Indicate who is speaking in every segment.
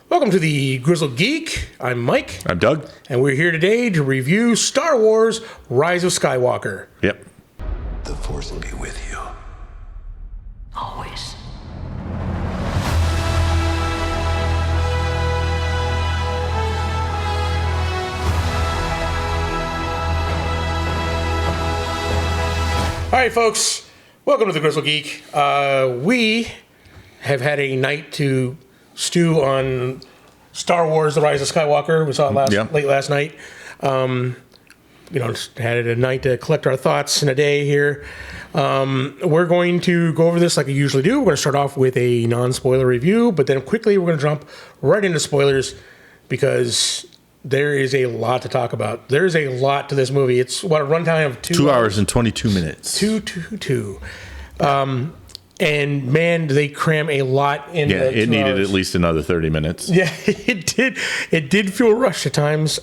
Speaker 1: Welcome to the Grizzled Geek. I'm Mike.
Speaker 2: I'm Doug.
Speaker 1: And we're here today to review Star Wars Rise of Skywalker.
Speaker 2: Yep.
Speaker 3: The Force will be with you.
Speaker 4: Always.
Speaker 1: All right, folks. Welcome to the Grizzled Geek. We have had a night to stew on Star Wars: The Rise of Skywalker. We saw it late last night. Just had a night to collect our thoughts in a day here. We're going to go over this like we usually do. We're going to start off with a non-spoiler review, but then quickly we're going to jump right into spoilers because there is a lot to talk about. There's a lot to this movie. It's a runtime of
Speaker 2: 2 hours and 22 minutes.
Speaker 1: Two. And man, do they cram a lot in.
Speaker 2: Yeah, it needed at least another 30 minutes.
Speaker 1: Yeah, it did. It did feel rushed at times.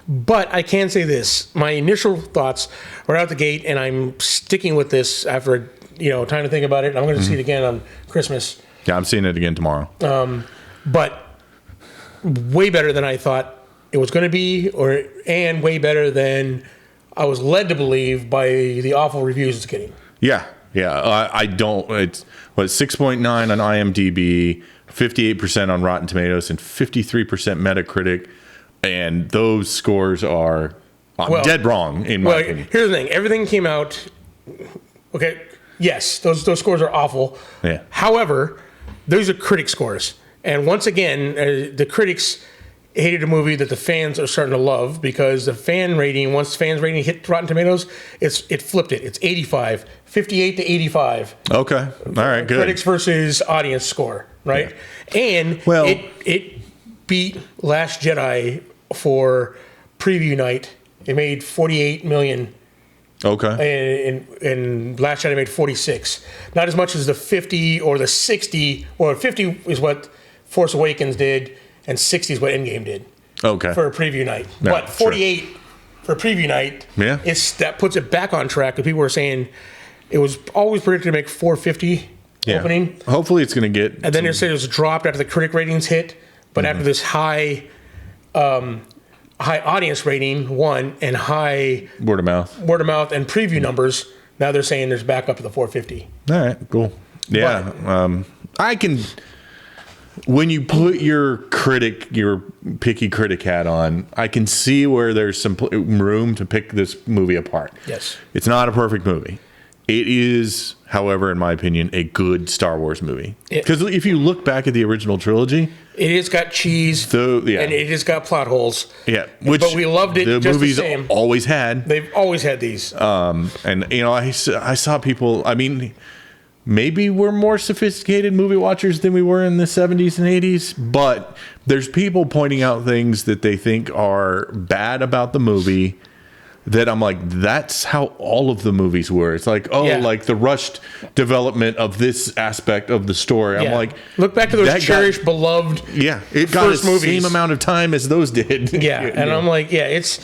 Speaker 1: But I can say this: my initial thoughts were out the gate, and I'm sticking with this after time to think about it. I'm going to see it again on Christmas.
Speaker 2: Yeah, I'm seeing it again tomorrow.
Speaker 1: But way better than I thought it was going to be, and way better than I was led to believe by the awful reviews it's getting.
Speaker 2: Yeah. I don't. It's 6.9 on IMDb, 58% on Rotten Tomatoes, and 53% Metacritic. And those scores are dead wrong in my opinion. Here's
Speaker 1: the thing: everything came out. Okay, yes, those scores are awful.
Speaker 2: Yeah.
Speaker 1: However, those are critic scores, and once again, the critics hated a movie that the fans are starting to love because the fan rating, once fans rating hit Rotten Tomatoes, it flipped it. It's 85, 58 to 85.
Speaker 2: Okay, all right, good.
Speaker 1: Critics versus audience score, right? Yeah. And it beat Last Jedi for preview night. It made 48 million.
Speaker 2: Okay.
Speaker 1: And Last Jedi made 46. Not as much as the 50 or the 60, or 50 is what Force Awakens did, and 60 is what Endgame did.
Speaker 2: Okay.
Speaker 1: For a preview night.
Speaker 2: Yeah,
Speaker 1: but 48 for a preview night, that puts it back on track. Because people were saying it was always predicted to make 450 opening.
Speaker 2: Hopefully it's going to get...
Speaker 1: And then they said it was dropped after the critic ratings hit. But after this high audience rating, and high... Word of mouth and preview numbers, now they're saying there's back up to the 450.
Speaker 2: All right, cool. Yeah, I can... When you put your picky critic hat on, I can see where there's some room to pick this movie apart.
Speaker 1: Yes.
Speaker 2: It's not a perfect movie. It is, however, in my opinion, a good Star Wars movie. Because if you look back at the original trilogy... It
Speaker 1: has got cheese, and it has got plot holes.
Speaker 2: Yeah.
Speaker 1: But we loved it just
Speaker 2: movies
Speaker 1: the same.
Speaker 2: Always had.
Speaker 1: They've always had these.
Speaker 2: And, I saw people... I mean... Maybe we're more sophisticated movie watchers than we were in the 70s and 80s, but there's people pointing out things that they think are bad about the movie that I'm like, that's how all of the movies were. It's like, like the rushed development of this aspect of the story. I'm like,
Speaker 1: look back to those cherished, beloved
Speaker 2: it got the same amount of time as those did.
Speaker 1: And I'm like, it's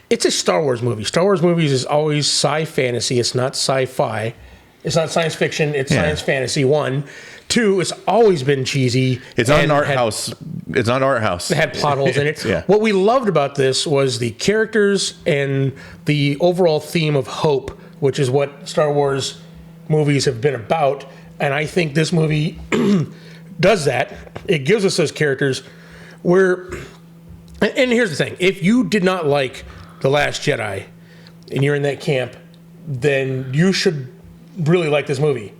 Speaker 1: a Star Wars movie. Star Wars movies is always sci-fantasy. It's not sci-fi. It's not science fiction. It's science fantasy. 1, 2. It's always been cheesy.
Speaker 2: It's not an art house. It's not art house.
Speaker 1: It had plot holes in it. What we loved about this was the characters and the overall theme of hope, which is what Star Wars movies have been about. And I think this movie does that. It gives us those characters. And here's the thing: if you did not like The Last Jedi, and you're in that camp, then you should really like this movie.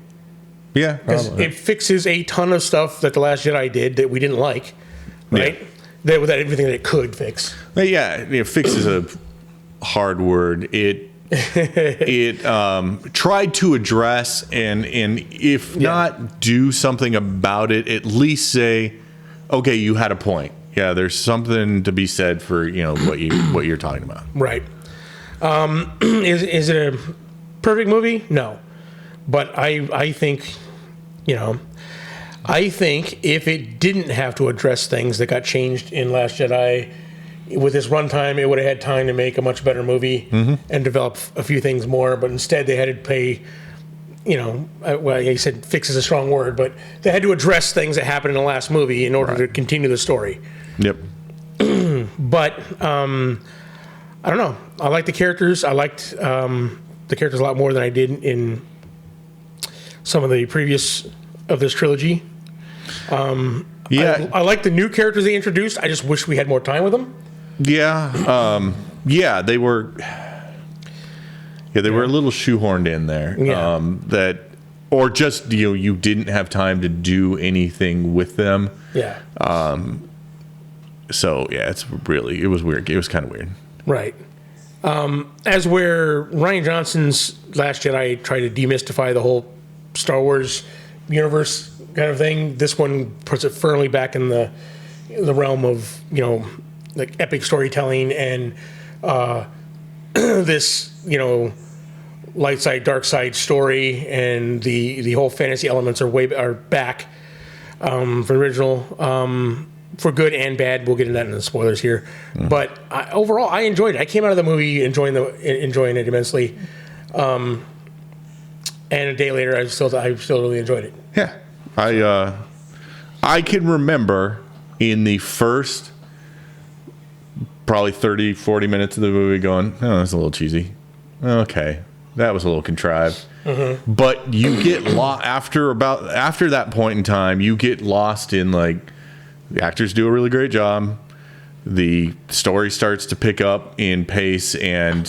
Speaker 2: Yeah.
Speaker 1: Because it fixes a ton of stuff that The Last Jedi did that we didn't like, right? That everything that it could fix.
Speaker 2: But fix is a hard word. It tried to address and if not do something about it, at least say, okay, you had a point. Yeah, there's something to be said for what you're talking about.
Speaker 1: Right. Is it a perfect movie? No. But I think, if it didn't have to address things that got changed in Last Jedi, with this runtime, it would have had time to make a much better movie and develop a few things more. But instead, they had to pay, well, you said fix is a strong word, but they had to address things that happened in the last movie in order to continue the story.
Speaker 2: Yep.
Speaker 1: But I don't know. I like the characters. I liked the characters a lot more than I did in some of the previous of this trilogy. I like the new characters they introduced. I just wish we had more time with them.
Speaker 2: Yeah. They were. Yeah, they were a little shoehorned in there. Yeah. Or just you didn't have time to do anything with them.
Speaker 1: Yeah.
Speaker 2: So yeah, it was weird. It was kind of weird.
Speaker 1: Right. As where Rian Johnson's Last Jedi tried to demystify the whole Star Wars universe kind of thing, this one puts it firmly back in the realm of like epic storytelling and this light side dark side story, and the whole fantasy elements are back from the original. For good and bad, we'll get into that in the spoilers here. But overall, I enjoyed it. I came out of the movie enjoying it immensely. And a day later, I still really enjoyed it.
Speaker 2: Yeah, I can remember in the first probably 30, 40 minutes of the movie going, oh, that's a little cheesy. Okay, that was a little contrived. Mm-hmm. But you get lost after that point in time. You get lost in like. The actors do a really great job. The story starts to pick up in pace and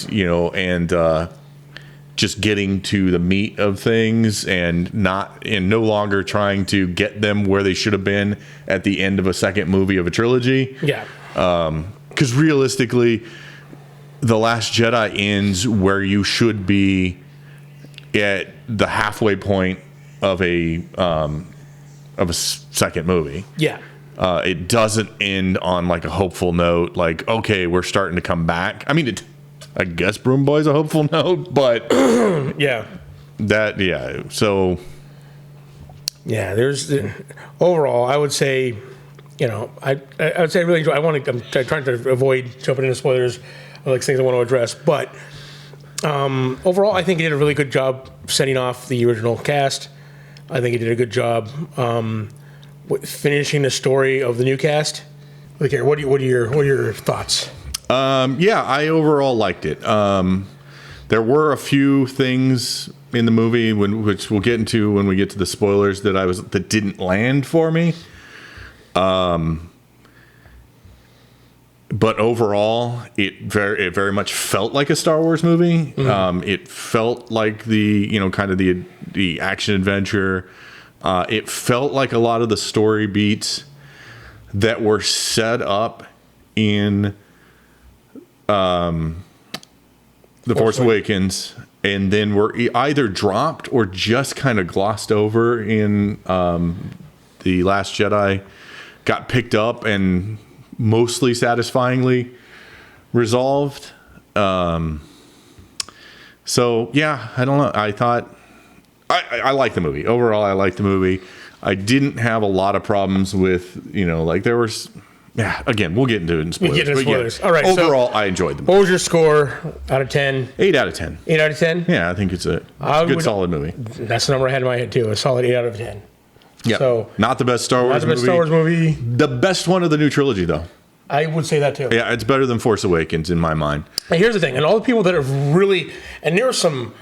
Speaker 2: just getting to the meat of things and no longer trying to get them where they should have been at the end of a second movie of a trilogy.
Speaker 1: Yeah.
Speaker 2: Because realistically, The Last Jedi ends where you should be at the halfway point of a second movie.
Speaker 1: Yeah.
Speaker 2: It doesn't end on like a hopeful note, like, okay, we're starting to come back. I mean, I guess Broom Boy's a hopeful note, but
Speaker 1: yeah.
Speaker 2: So
Speaker 1: yeah, there's overall, I would say, I would say I really enjoy. I'm trying to avoid jumping into spoilers of like things I want to address, but overall, I think he did a really good job setting off the original cast. I think he did a good job. Finishing the story of the new cast. What are your thoughts?
Speaker 2: I overall liked it. There were a few things in the movie which we'll get into when we get to the spoilers that didn't land for me. But overall, it very much felt like a Star Wars movie. Mm-hmm. It felt like the kind of the action adventure. It felt like a lot of the story beats that were set up in The Force Awakens and then were either dropped or just kind of glossed over in The Last Jedi, got picked up and mostly satisfyingly resolved. So, yeah, I don't know. I thought... I like the movie. Overall, I like the movie. I didn't have a lot of problems with, there was... Yeah, again, we'll get into it in spoilers.
Speaker 1: We'll get into spoilers.
Speaker 2: Yeah,
Speaker 1: all right.
Speaker 2: Overall, I enjoyed the movie.
Speaker 1: What was your score out of 10?
Speaker 2: 8 out of 10.
Speaker 1: 8 out of 10?
Speaker 2: Yeah, I think it's a good, solid movie.
Speaker 1: That's the number I had in my head, too. A solid 8 out of 10.
Speaker 2: Yeah.
Speaker 1: So,
Speaker 2: not the best Star Wars movie.
Speaker 1: Not the best Star Wars movie.
Speaker 2: The best one of the new trilogy, though.
Speaker 1: I would say that, too.
Speaker 2: Yeah, it's better than Force Awakens in my mind.
Speaker 1: And here's the thing. And all the people that have really... And there were some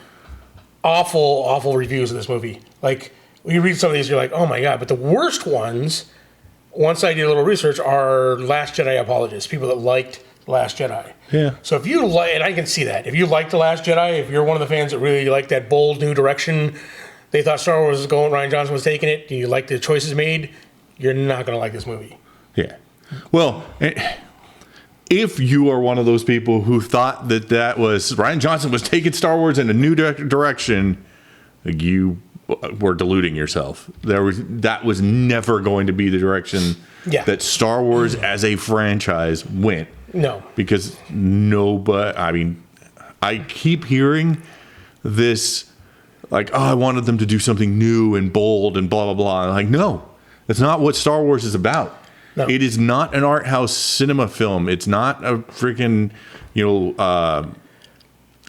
Speaker 1: awful, awful reviews of this movie. Like, when you read some of these, you're like, oh, my God. But the worst ones... Once I did a little research, are Last Jedi apologists, people that liked Last Jedi.
Speaker 2: Yeah.
Speaker 1: So if you like, and I can see that, if you like The Last Jedi, if you're one of the fans that really like that bold new direction, they thought Star Wars was going, Rian Johnson was taking it, you like the choices made, you're not going to like this movie.
Speaker 2: Yeah. Well, if you are one of those people who thought that was Rian Johnson was taking Star Wars in a new direction, you were deluding yourself. That was never going to be the direction that Star Wars as a franchise went.
Speaker 1: No.
Speaker 2: Because nobody, I mean, I keep hearing this, like, oh, I wanted them to do something new and bold and blah, blah, blah. I'm like, no, that's not what Star Wars is about. No. It is not an art house cinema film. It's not a freaking,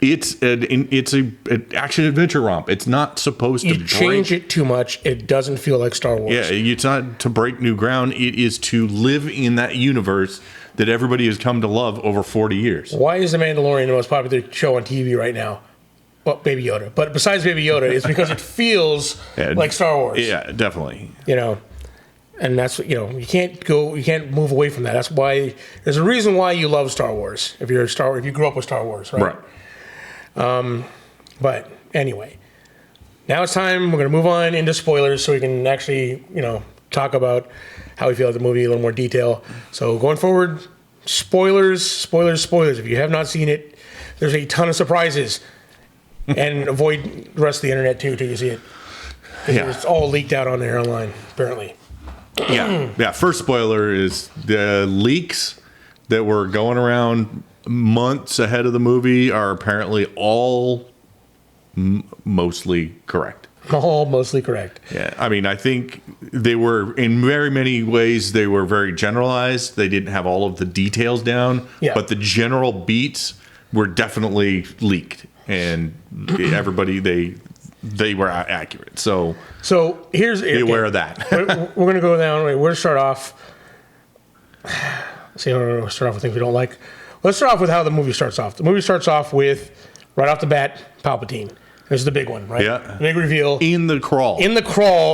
Speaker 2: It's an action adventure romp. It's not supposed to
Speaker 1: change it too much. It doesn't feel like Star Wars.
Speaker 2: Yeah, it's not to break new ground. It is to live in that universe that everybody has come to love over 40 years.
Speaker 1: Why is The Mandalorian the most popular show on TV right now? Well, Baby Yoda. But besides Baby Yoda, it's because it feels like Star Wars.
Speaker 2: Yeah, definitely.
Speaker 1: And that's, you can't move away from that. That's why there's a reason why you love Star Wars. If you grew up with Star Wars, right? But anyway, now it's time. We're going to move on into spoilers so we can actually, talk about how we feel about the movie in a little more detail. So going forward, spoilers. If you have not seen it, there's a ton of surprises. And avoid the rest of the internet too till you see it.
Speaker 2: Yeah.
Speaker 1: It's all leaked out on there online, apparently.
Speaker 2: Yeah. First spoiler is the leaks that were going around months ahead of the movie are apparently all mostly correct.
Speaker 1: All mostly correct.
Speaker 2: Yeah, I mean, I think they were, in very many ways, they were very generalized. They didn't have all of the details down, but the general beats were definitely leaked, and everybody, they were accurate. So
Speaker 1: here's
Speaker 2: be aware of that.
Speaker 1: We're going to go down. We're going to start off. See, we're start off with things we don't like. Let's start off with how the movie starts off. The movie starts off with, right off the bat, Palpatine. This is the big one, right?
Speaker 2: Yeah.
Speaker 1: The big reveal.
Speaker 2: In the crawl,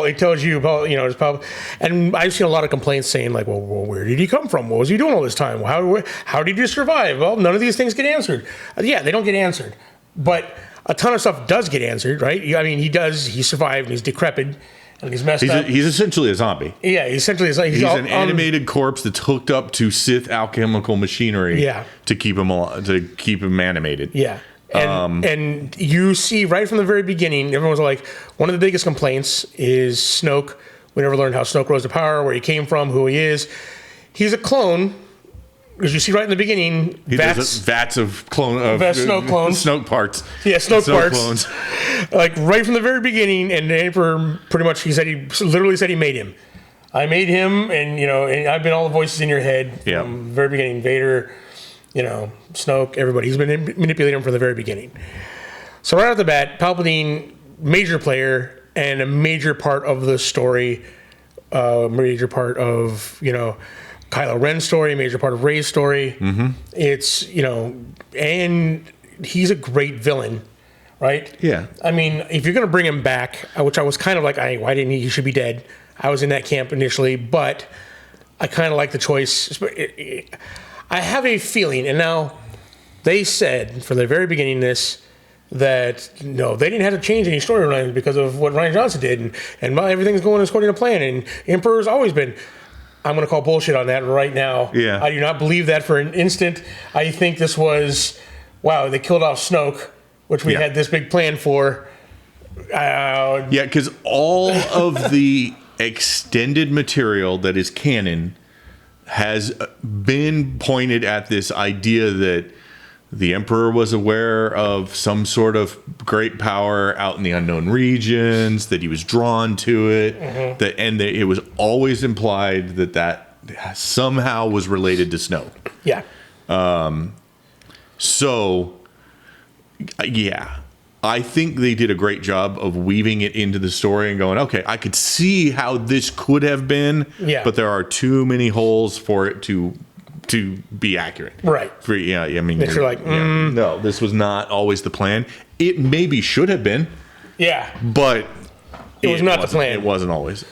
Speaker 1: it tells you about, it's Palpatine. And I've seen a lot of complaints saying, like, well, where did he come from? What was he doing all this time? How did he survive? Well, none of these things get answered. Yeah, they don't get answered. But a ton of stuff does get answered, right? I mean, he survived, and he's decrepit, and he's messed up.
Speaker 2: He's essentially a zombie.
Speaker 1: Yeah, essentially he's
Speaker 2: an animated corpse that's hooked up to Sith alchemical machinery to keep him animated.
Speaker 1: Yeah. And you see right from the very beginning, everyone's like, one of the biggest complaints is Snoke. We never learned how Snoke rose to power, where he came from, who he is. He's a clone. As you see right in the beginning,
Speaker 2: vats of
Speaker 1: Snoke clones.
Speaker 2: Snoke parts.
Speaker 1: Yeah, Snoke parts.
Speaker 2: Clones.
Speaker 1: Like right from the very beginning, and the Emperor pretty much, he literally said he made him. I made him, and and I've been all the voices in your head from the very beginning. Vader, Snoke, everybody. He's been manipulating him from the very beginning. So right off the bat, Palpatine, major player and a major part of the story, major part of Kylo Ren's story, major part of Rey's story. Mm-hmm. It's and he's a great villain, right?
Speaker 2: Yeah.
Speaker 1: I mean, if you're gonna bring him back, which I was kind of like, why didn't he? He should be dead. I was in that camp initially, but I kind of like the choice. I have a feeling, and now they said from the very beginning that no, they didn't have to change any storylines because of what Rian Johnson did, and everything's going according to plan, and Emperor's always been. I'm going to call bullshit on that right now.
Speaker 2: Yeah.
Speaker 1: I do not believe that for an instant. I think this was, wow, they killed off Snoke, which we had this big plan for.
Speaker 2: Because all of the extended material that is canon has been pointed at this idea that the Emperor was aware of some sort of great power out in the unknown regions, that he was drawn to it, and that it was always implied that somehow was related to Snoke.
Speaker 1: Yeah.
Speaker 2: I think they did a great job of weaving it into the story and going, okay, I could see how this could have been, but there are too many holes for it to be accurate.
Speaker 1: Right.
Speaker 2: I mean,
Speaker 1: you're like,
Speaker 2: no, this was not always the plan. It maybe should have been.
Speaker 1: Yeah.
Speaker 2: But
Speaker 1: it was not the plan.
Speaker 2: It wasn't always.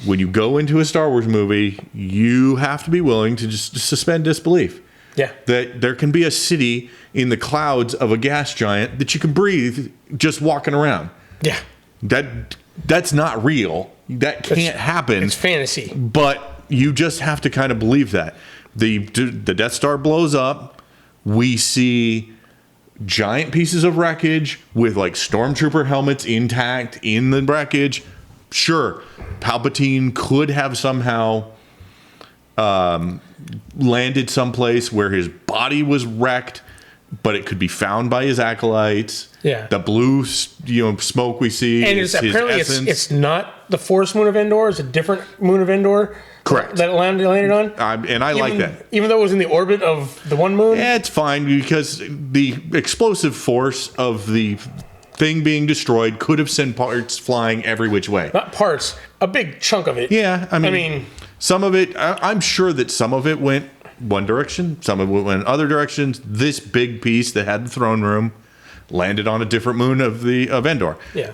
Speaker 2: When you go into a Star Wars movie, you have to be willing to just suspend disbelief.
Speaker 1: Yeah.
Speaker 2: That there can be a city in the clouds of a gas giant that you can breathe just walking around.
Speaker 1: Yeah.
Speaker 2: That's not real. That can't happen.
Speaker 1: It's fantasy.
Speaker 2: But you just have to kind of believe that. The Death Star blows up. We see giant pieces of wreckage with like stormtrooper helmets intact in the wreckage. Sure, Palpatine could have somehow landed someplace where his body was wrecked, but it could be found by his acolytes.
Speaker 1: Yeah.
Speaker 2: The blue, smoke we see.
Speaker 1: And apparently it's not the Force moon of Endor. It's a different moon of Endor.
Speaker 2: Correct.
Speaker 1: That it landed on.
Speaker 2: And I like that.
Speaker 1: Even though it was in the orbit of the one moon?
Speaker 2: Yeah, it's fine because the explosive force of the thing being destroyed could have sent parts flying every which way.
Speaker 1: Not parts. A big chunk of it.
Speaker 2: Yeah, I mean some of it, I'm sure that some of it went one direction, some of it went other directions. This big piece that had the throne room landed on a different moon of Endor.
Speaker 1: Yeah.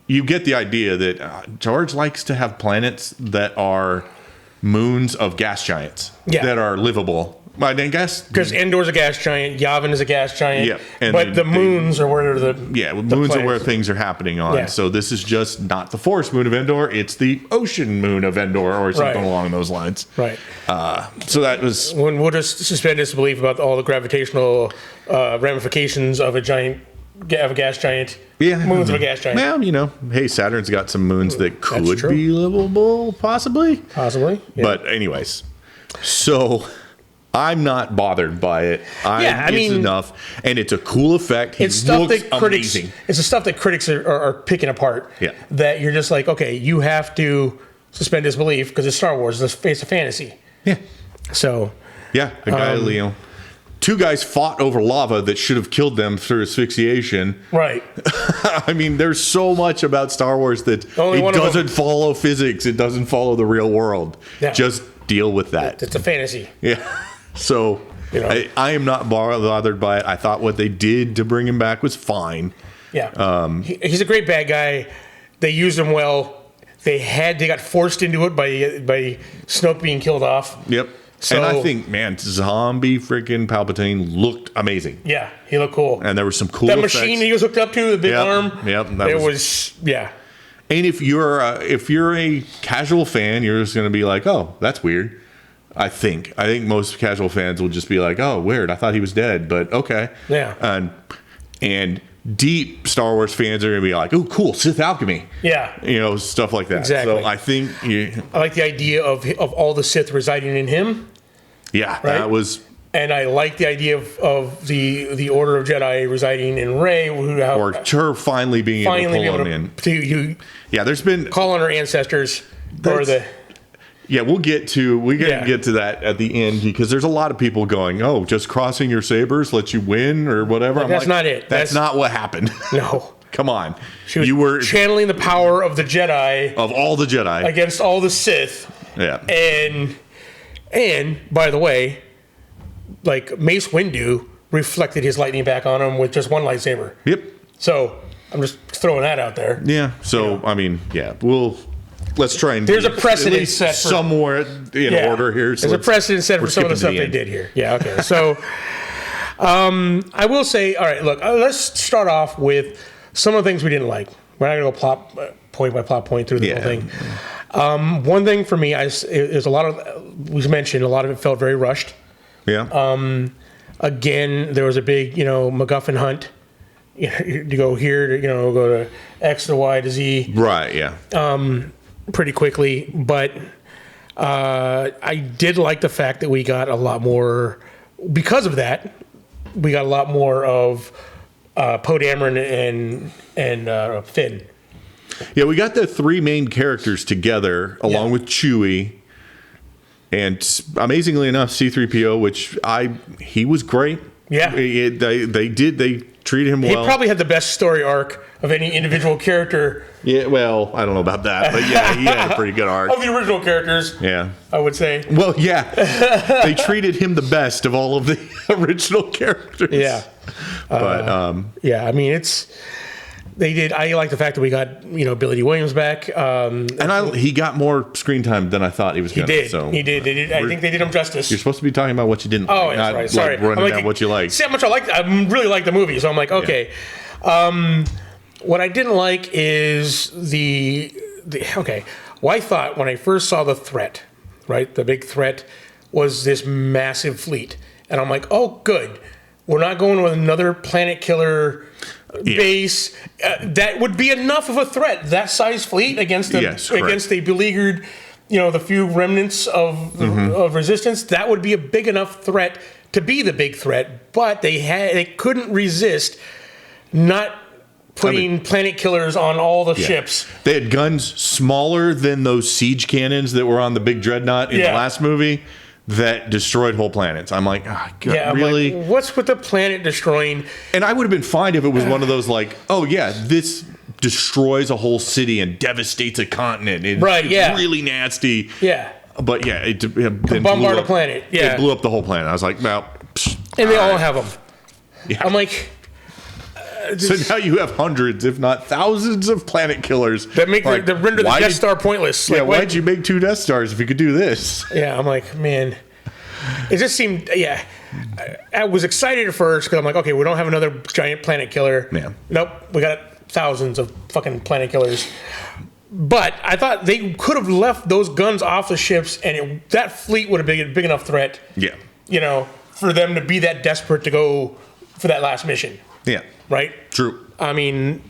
Speaker 2: You get the idea that George likes to have planets that are moons of gas giants that are livable. I guess
Speaker 1: because Endor's a gas giant, Yavin is a gas giant.
Speaker 2: Yeah,
Speaker 1: but the moons are where the
Speaker 2: moons are where things are happening on.
Speaker 1: Yeah.
Speaker 2: So this is just not the Force moon of Endor; it's the ocean moon of Endor, or something along those lines.
Speaker 1: Right.
Speaker 2: So that was
Speaker 1: when we'll just suspend disbelief about all the gravitational ramifications of a gas giant.
Speaker 2: Yeah,
Speaker 1: moons of a gas giant.
Speaker 2: Well, hey, Saturn's got some moons that could be livable, possibly.
Speaker 1: Possibly. Yeah.
Speaker 2: But anyways, so I'm not bothered by it. It's enough, and it's a cool effect. He looks amazing.
Speaker 1: It's the stuff that critics are picking apart.
Speaker 2: Yeah.
Speaker 1: That you're just like, okay, you have to suspend disbelief because it's Star Wars. It's a fantasy.
Speaker 2: Yeah.
Speaker 1: So.
Speaker 2: Yeah, the guy, two guys fought over lava that should have killed them through asphyxiation.
Speaker 1: Right.
Speaker 2: I mean, there's so much about Star Wars that it doesn't follow physics. It doesn't follow the real world. Yeah. Just deal with that.
Speaker 1: It's a fantasy.
Speaker 2: Yeah. So I am not bothered by it. I thought what they did to bring him back was fine.
Speaker 1: Yeah. He's a great bad guy. They used him well. They got forced into it by Snoke being killed off.
Speaker 2: Yep. So, and I think, zombie freaking Palpatine looked amazing.
Speaker 1: Yeah, he looked cool.
Speaker 2: And there were some cool
Speaker 1: that
Speaker 2: effects.
Speaker 1: Machine he was hooked up to, the big arm.
Speaker 2: Yep.
Speaker 1: It was.
Speaker 2: And if you're a casual fan, you're just going to be like, oh, that's weird. I think most casual fans will just be like, oh, weird. I thought he was dead, but okay.
Speaker 1: Yeah.
Speaker 2: And deep Star Wars fans are going to be like, oh, cool, Sith alchemy.
Speaker 1: Yeah.
Speaker 2: Stuff like that.
Speaker 1: Exactly.
Speaker 2: So I think
Speaker 1: I like the idea of all the Sith residing in him.
Speaker 2: Yeah, right? That was.
Speaker 1: And I like the idea of the Order of Jedi residing in Rey,
Speaker 2: or her finally being able to pull them in. There's been
Speaker 1: call on her ancestors or the.
Speaker 2: Yeah, we'll get to that at the end because there's a lot of people going, oh, just crossing your sabers lets you win or whatever.
Speaker 1: That's not it.
Speaker 2: That's not what happened.
Speaker 1: No.
Speaker 2: Come on.
Speaker 1: You were channeling the power of the Jedi.
Speaker 2: Of all the Jedi.
Speaker 1: Against all the Sith.
Speaker 2: Yeah.
Speaker 1: And by the way, like Mace Windu reflected his lightning back on him with just one lightsaber.
Speaker 2: Yep.
Speaker 1: So I'm just throwing that out there.
Speaker 2: Yeah. So, let's try and
Speaker 1: there's a precedent set
Speaker 2: somewhere in order here. So
Speaker 1: there's a precedent set for some of the stuff they did here. Yeah, okay. So I will say, all right, look, let's start off with some of the things we didn't like. We're not going to go plot point by plot point through the whole thing. One thing for me, is a lot of, we mentioned, a lot of it felt very rushed.
Speaker 2: Yeah.
Speaker 1: Again, there was a big, MacGuffin hunt. You go here to, go to X to Y to Z.
Speaker 2: Right, yeah.
Speaker 1: Pretty quickly, but I did like the fact that we got a lot more. Because of that, we got a lot more of Poe Dameron and Finn.
Speaker 2: Yeah, we got the three main characters together along with Chewie, and amazingly enough, C-3PO, which he was great. Yeah, they treated him well.
Speaker 1: He probably had the best story arc of any individual character.
Speaker 2: Yeah, well, I don't know about that, but yeah, he had a pretty good arc.
Speaker 1: Of the original characters,
Speaker 2: yeah,
Speaker 1: I would say.
Speaker 2: Well, yeah, they treated him the best of all of the original characters.
Speaker 1: Yeah,
Speaker 2: but
Speaker 1: yeah, I mean, they did. I like the fact that we got Billy D. Williams back,
Speaker 2: and he got more screen time than I thought he was going to. So
Speaker 1: he did. I think they did him justice.
Speaker 2: You're supposed to be talking about what you didn't.
Speaker 1: Oh, that's right. Sorry,
Speaker 2: running down what you like.
Speaker 1: See how much I like. I really like the movie, so I'm like, okay. Yeah. What I didn't like is the okay. Well, I thought when I first saw the threat, right, the big threat was this massive fleet, and I'm like, oh, good. We're not going with another planet killer base. That would be enough of a threat. That size fleet against a beleaguered, the few remnants of resistance. That would be a big enough threat to be the big threat. But they couldn't resist not putting planet killers on all the ships.
Speaker 2: They had guns smaller than those siege cannons that were on the big dreadnought in the last movie that destroyed whole planets. I'm like, oh, God, really?
Speaker 1: Like, what's with the planet destroying?
Speaker 2: And I would have been fine if it was one of those like, oh yeah, this destroys a whole city and devastates a continent. It's really nasty.
Speaker 1: Yeah.
Speaker 2: But yeah, it
Speaker 1: bombard a planet. Yeah.
Speaker 2: It blew up the whole planet. I was like, well,
Speaker 1: and they all have them.
Speaker 2: Yeah.
Speaker 1: I'm like,
Speaker 2: so now you have hundreds, if not thousands, of planet killers
Speaker 1: that make that render the Death Star pointless.
Speaker 2: Yeah, like, why'd you make 2 Death Stars if you could do this?
Speaker 1: Yeah, I'm like, man, it just seemed. Yeah, I was excited at first because I'm like, okay, we don't have another giant planet killer.
Speaker 2: Yeah.
Speaker 1: Nope, we got thousands of fucking planet killers. But I thought they could have left those guns off the ships, and that fleet would have been a big enough threat.
Speaker 2: Yeah.
Speaker 1: You know, for them to be that desperate to go for that last mission.
Speaker 2: Yeah.
Speaker 1: Right?
Speaker 2: True.
Speaker 1: I mean,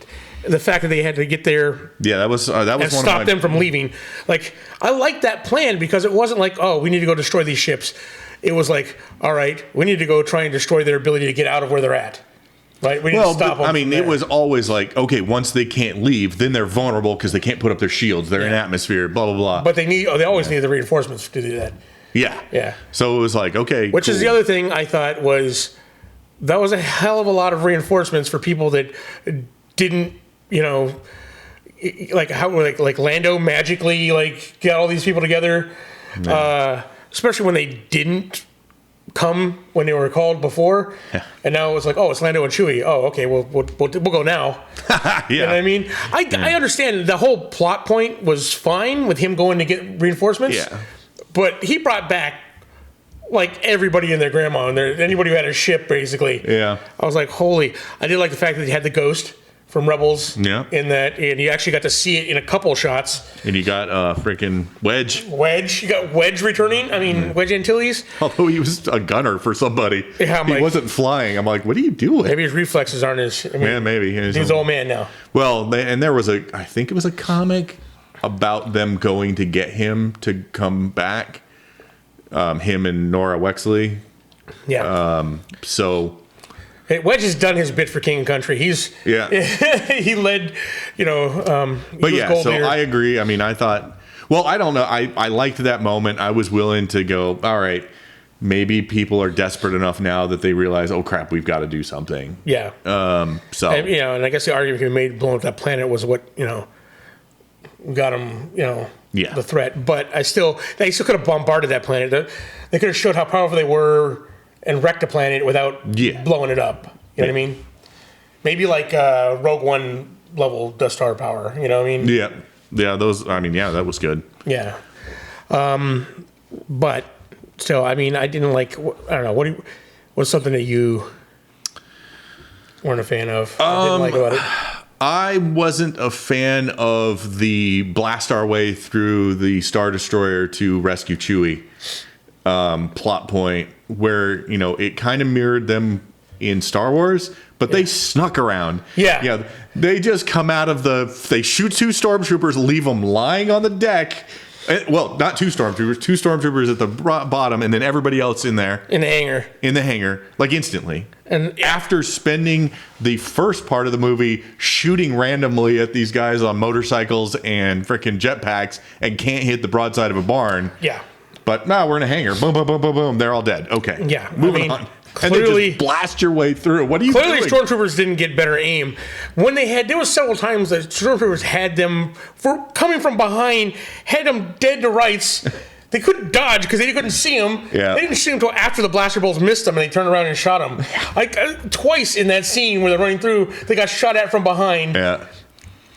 Speaker 1: the fact that they had to get there.
Speaker 2: Yeah, that was and
Speaker 1: one stop them from leaving. Like, I liked that plan because it wasn't like, oh, we need to go destroy these ships. It was like, all right, we need to go try and destroy their ability to get out of where they're at. Right? We need to stop them.
Speaker 2: I mean, it was always like, okay, once they can't leave, then they're vulnerable because they can't put up their shields. They're in atmosphere, blah, blah, blah.
Speaker 1: But they always need the reinforcements to do that.
Speaker 2: Yeah.
Speaker 1: Yeah.
Speaker 2: So it was like, okay.
Speaker 1: Which is the other thing I thought was, that was a hell of a lot of reinforcements for people that didn't, like how like Lando magically like get all these people together, especially when they didn't come when they were called before, and now it was like, oh, it's Lando and Chewie. Oh, okay, we'll go now. You know what I mean? I understand the whole plot point was fine with him going to get reinforcements, but he brought back like everybody and their grandma and anybody who had a ship, basically.
Speaker 2: Yeah.
Speaker 1: I was like, holy. I did like the fact that he had the ghost from Rebels.
Speaker 2: Yeah.
Speaker 1: In that, and you actually got to see it in a couple shots.
Speaker 2: And you got freaking Wedge.
Speaker 1: You got Wedge returning. I mean, Wedge Antilles.
Speaker 2: Although he was a gunner for somebody. Yeah, he wasn't flying. I'm like, what are you doing?
Speaker 1: Maybe his reflexes aren't as.
Speaker 2: Maybe.
Speaker 1: He's an old man now.
Speaker 2: Well, and there was I think it was a comic about them going to get him to come back. Him and Nora Wexley.
Speaker 1: Yeah.
Speaker 2: So.
Speaker 1: Wedge has done his bit for King and Country. He led,
Speaker 2: but yeah, so I agree. I mean, I thought, well, I don't know. I liked that moment. I was willing to go, all right, maybe people are desperate enough now that they realize, oh crap, we've got to do something.
Speaker 1: Yeah.
Speaker 2: So.
Speaker 1: And I guess the argument can be made blowing up that planet was what, got them, the threat. But they still could have bombarded that planet. They could have showed how powerful they were and wrecked the planet without blowing it up. You know what I mean? Maybe like Rogue One level Death Star power. You know what I mean?
Speaker 2: Yeah. Yeah, that was good.
Speaker 1: Yeah. But still, I mean, I didn't like, I don't know, what's something that you weren't a fan of? Didn't like about it?
Speaker 2: I wasn't a fan of the blast our way through the Star Destroyer to rescue Chewie plot point, where it kind of mirrored them in Star Wars, but they snuck around. Yeah, they just come out of they shoot 2 stormtroopers, leave them lying on the deck. Well, not 2 stormtroopers, 2 stormtroopers at the bottom, and then everybody else in there.
Speaker 1: In the hangar.
Speaker 2: Like instantly.
Speaker 1: And
Speaker 2: after spending the first part of the movie shooting randomly at these guys on motorcycles and freaking jetpacks and can't hit the broadside of a barn.
Speaker 1: Yeah.
Speaker 2: But now we're in a hangar. Boom, boom, boom, boom, boom. They're all dead. Okay.
Speaker 1: Yeah.
Speaker 2: Moving on.
Speaker 1: Clearly,
Speaker 2: and then just blast your way through. What are you doing?
Speaker 1: Clearly, stormtroopers didn't get better aim. When there was several times that stormtroopers had them coming from behind, had them dead to rights. They couldn't dodge because they couldn't see them.
Speaker 2: Yeah.
Speaker 1: They didn't see them until after the blaster bolts missed them, and they turned around and shot them. Like twice in that scene where they're running through, they got shot at from behind.
Speaker 2: Yeah.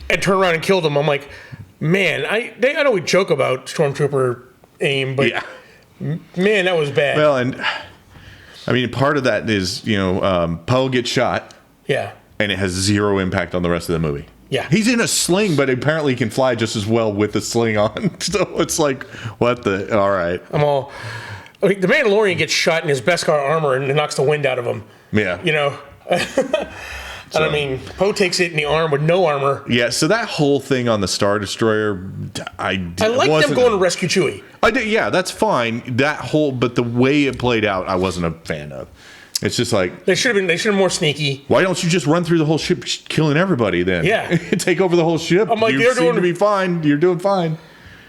Speaker 1: And turned around and killed them. I'm like, man, I know we joke about stormtrooper aim, but man, that was bad.
Speaker 2: Well, and I mean, part of that is, Poe gets shot.
Speaker 1: Yeah.
Speaker 2: And it has 0 impact on the rest of the movie.
Speaker 1: Yeah.
Speaker 2: He's in a sling, but apparently he can fly just as well with the sling on. So it's like, what the? All right.
Speaker 1: The Mandalorian gets shot in his Beskar armor and it knocks the wind out of him.
Speaker 2: Yeah.
Speaker 1: And I mean, Poe takes it in the arm with no armor.
Speaker 2: Yeah, so that whole thing on the Star Destroyer, I
Speaker 1: like them going to rescue Chewie.
Speaker 2: I did, yeah, that's fine. But the way it played out, I wasn't a fan of. It's just like
Speaker 1: They should have been more sneaky.
Speaker 2: why don't you just run through the whole ship, killing everybody? Then take over the whole ship.
Speaker 1: I'm like,
Speaker 2: you seem to be fine. You're doing fine.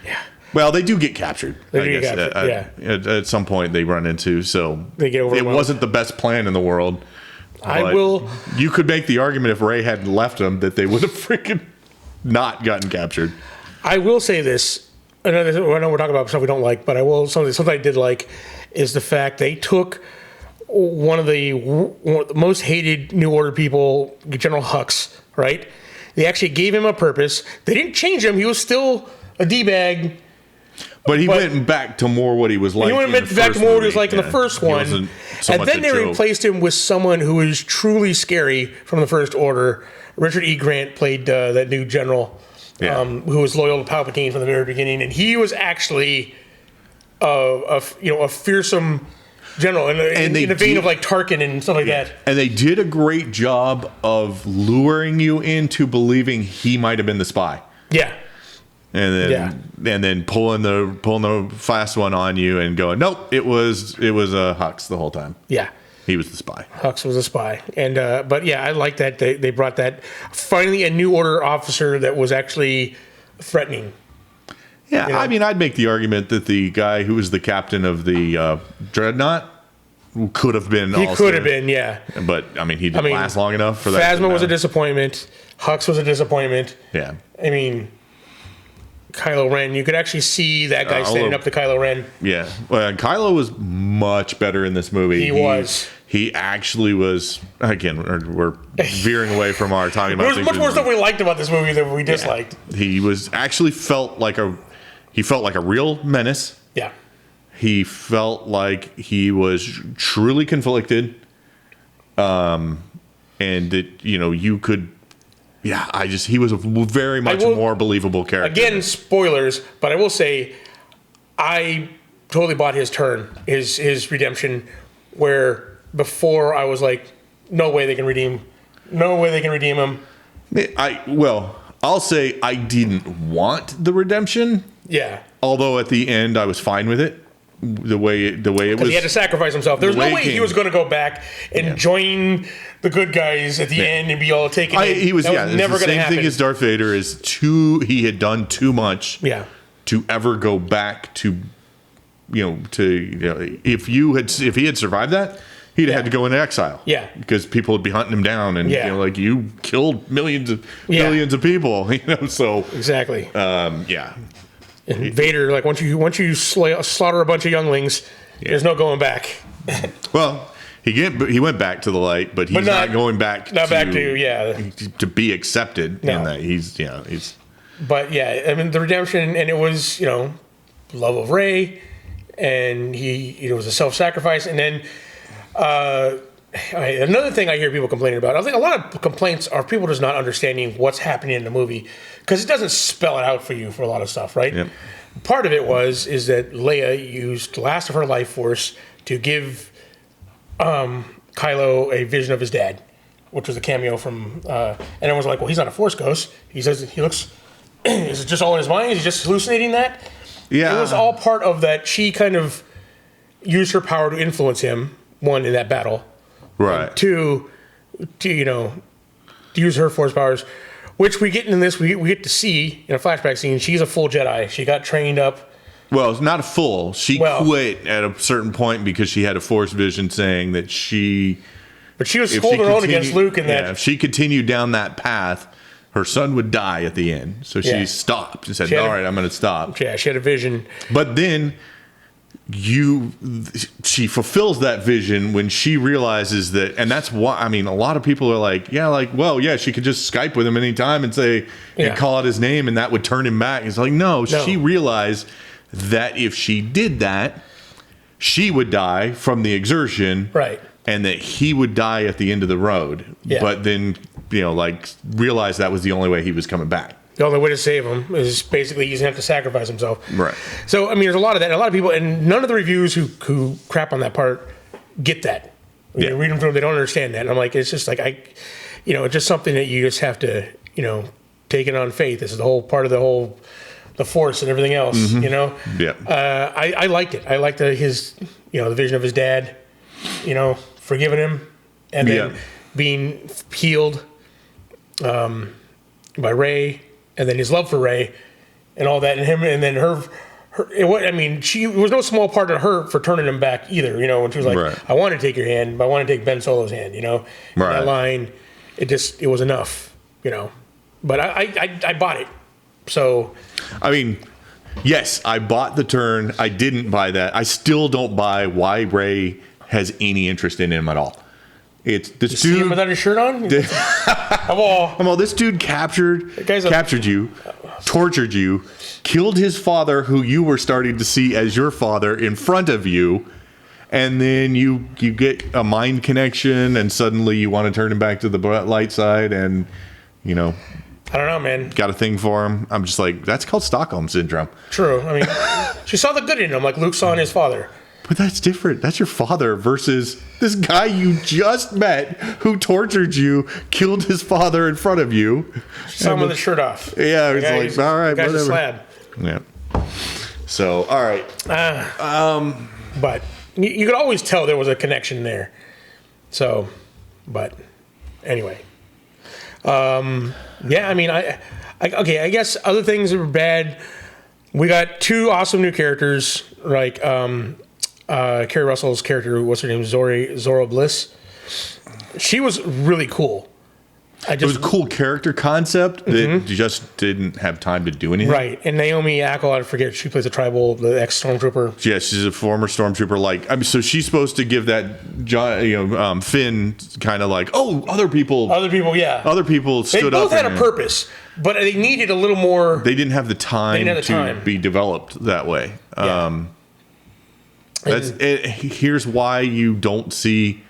Speaker 1: Yeah.
Speaker 2: Well, they do get captured.
Speaker 1: They do get captured,
Speaker 2: At some point, they run into
Speaker 1: they get
Speaker 2: it wasn't the best plan in the world. You could make the argument if Rey hadn't left them that they would have freaking not gotten captured.
Speaker 1: I will say this. I know we're talking about stuff we don't like, but I will something I did like is the fact they took one of the most hated New Order people, General Hux, right? They actually gave him a purpose. They didn't change him. He was still a D-bag.
Speaker 2: But he went back to more what he was like.
Speaker 1: He went back to more what he was like in the first one. And then they replaced him with someone who is truly scary from the First Order. Richard E. Grant played that new general who was loyal to Palpatine from the very beginning. And he was actually a fearsome general in the vein of like Tarkin and stuff like that.
Speaker 2: And they did a great job of luring you into believing he might have been the spy.
Speaker 1: Yeah.
Speaker 2: And then pulling the fast one on you and going, nope, it was Hux the whole time.
Speaker 1: Yeah.
Speaker 2: He was the spy.
Speaker 1: Hux was a spy. And but yeah, I like that they brought that finally a New Order officer that was actually threatening.
Speaker 2: Yeah, I mean, I'd make the argument that the guy who was the captain of the Dreadnought could have been.
Speaker 1: He could have been, yeah.
Speaker 2: But I mean, he didn't last long enough for that.
Speaker 1: Phasma was a disappointment. Hux was a disappointment.
Speaker 2: Yeah.
Speaker 1: I mean, Kylo Ren, you could actually see that guy standing up to Kylo Ren.
Speaker 2: Yeah. Well, Kylo was much better in this movie.
Speaker 1: He was.
Speaker 2: He actually was. Again, we're veering away from our talking about.
Speaker 1: There's much more stuff we liked about this movie than we disliked.
Speaker 2: He was actually felt like a real menace.
Speaker 1: Yeah.
Speaker 2: He felt like he was truly conflicted. And that, you could. Yeah, he was a very much more believable character.
Speaker 1: Again, spoilers, but I will say I totally bought his turn, his redemption, where before I was like, no way they can redeem him.
Speaker 2: I'll say I didn't want the redemption.
Speaker 1: Yeah.
Speaker 2: Although at the end I was fine with it. The way it was.
Speaker 1: He had to sacrifice himself. There's no way he was going to go back and join the good guys at the end and be all taken in.
Speaker 2: He was,
Speaker 1: never going to happen.
Speaker 2: The same thing as Darth Vader he had done too much to ever go back to, if he had survived that, he'd have had to go into exile.
Speaker 1: Yeah.
Speaker 2: Because people would be hunting him down and, you killed millions of people, so.
Speaker 1: Exactly.
Speaker 2: Yeah.
Speaker 1: And Vader, like once you slaughter a bunch of younglings, there's no going back.
Speaker 2: Well, he went back to the light, but he's not going back. To be accepted. No. In that he's.
Speaker 1: But yeah, I mean the redemption, and it was love of Rey, and he was a self-sacrifice, and then another thing I hear people complaining about. I think a lot of complaints are people just not understanding what's happening in the movie because it doesn't spell it out for you for a lot of stuff, right?
Speaker 2: Yep.
Speaker 1: Part of it is that Leia used the last of her life force to give Kylo a vision of his dad, which was a cameo from. And everyone was like, "Well, he's not a Force ghost. He says he looks. Is it just all in his mind? Is he just hallucinating that?"
Speaker 2: Yeah,
Speaker 1: it was all part of that. She kind of used her power to influence him. One, in that battle.
Speaker 2: Right.
Speaker 1: To use her force powers, which we get in this, we get to see in a flashback scene. She's a full Jedi. She got trained up.
Speaker 2: Well, it's not a full. She quit at a certain point because she had a force vision saying that she.
Speaker 1: But she was holding her own against Luke in that.
Speaker 2: If she continued down that path, her son would die at the end. So she stopped and said, "All right, I'm going to stop."
Speaker 1: Yeah, she had a vision.
Speaker 2: But then. She fulfills that vision when she realizes that, and that's why a lot of people are like, she could just Skype with him anytime and say and call out his name and that would turn him back. It's like, no, she realized that if she did that, she would die from the exertion,
Speaker 1: right?
Speaker 2: And that he would die at the end of the road. Yeah. But then, realized that was the only way he was coming back.
Speaker 1: The only way to save him is basically he's going to have to sacrifice himself.
Speaker 2: Right.
Speaker 1: So, there's a lot of that. A lot of people, and none of the reviews who crap on that part get that. When you read them through, they don't understand that. And I'm like, it's just like, it's just something that you just have to, take it on faith. This is the whole part of the Force and everything else,
Speaker 2: Yeah.
Speaker 1: I liked it. I liked his, the vision of his dad, forgiving him and then being healed by Rey, and then his love for Rey and all that, and him, and then her it was no small part of her for turning him back either, when she was like, I want to take your hand, but I want to take Ben Solo's hand, That line, it was enough, but I bought it. So,
Speaker 2: yes, I bought the turn. I didn't buy that. I still don't buy why Rey has any interest in him at all. It's this
Speaker 1: see him without his shirt on?
Speaker 2: This dude captured you, tortured you, killed his father, who you were starting to see as your father, in front of you, and then you get a mind connection, and suddenly you want to turn him back to the light side, and I
Speaker 1: don't know, man.
Speaker 2: Got a thing for him. I'm just like, that's called Stockholm Syndrome.
Speaker 1: True. She saw the good in him, like Luke saw in his father.
Speaker 2: But that's different. That's your father versus this guy you just met who tortured you, killed his father in front of you.
Speaker 1: Saw him with his shirt off.
Speaker 2: Yeah, it's like, all right,
Speaker 1: whatever. A slab.
Speaker 2: Yeah. So, all right.
Speaker 1: But you could always tell there was a connection there. So, but anyway. Yeah, I guess other things that were bad. We got two awesome new characters, like Kerry Russell's character, what's her name, Zora Bliss. She was really cool. It was
Speaker 2: a cool character concept that just didn't have time to do anything.
Speaker 1: Right, and Naomi Ackel, I forget, she plays the ex-stormtrooper.
Speaker 2: Yeah, she's a former stormtrooper. So she's supposed to give that Finn kind of like, other people,
Speaker 1: yeah.
Speaker 2: Other people stood
Speaker 1: They
Speaker 2: up.
Speaker 1: both had a purpose, but they needed a little more.
Speaker 2: They didn't have the time to be developed that way.
Speaker 1: Yeah.
Speaker 2: Here's why you don't see.